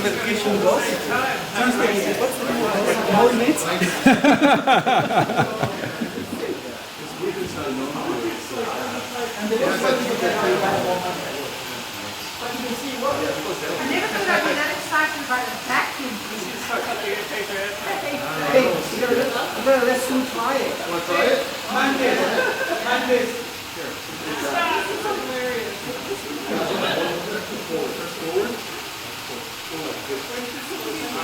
verification goes. What's the more minutes? I never thought I'd be that excited about a vacuum cleaner. Hey, let's soon try it. Want to try it? Mantis. Forward.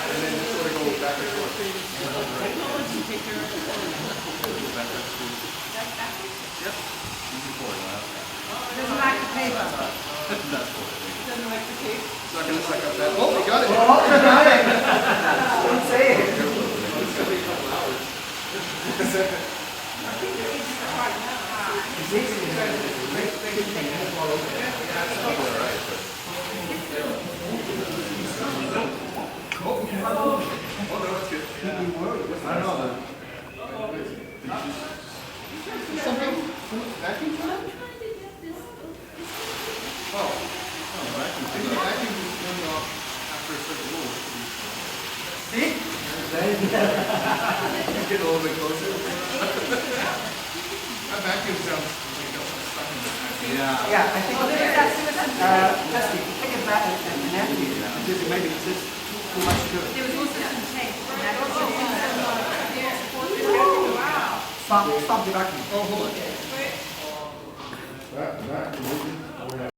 And then just sort of go back and forth. Yep. Doesn't like the paper. Doesn't like the tape. It's not going to suck up that. Oh, we got it. Oh, you got it. Don't say it. It's going to be a couple hours. I don't know. Something? Vacuum cleaner? Oh, vacuum cleaner. Vacuum is going off after a certain rule. See? Get a little bit closer. That vacuum sounds like it's stuck in the vacuum. Yeah. Yeah, I think Dusty, take it back and empty it because maybe it's just too much sugar. There was also some tape. Wow. Stop the vacuum. Oh, hold on. That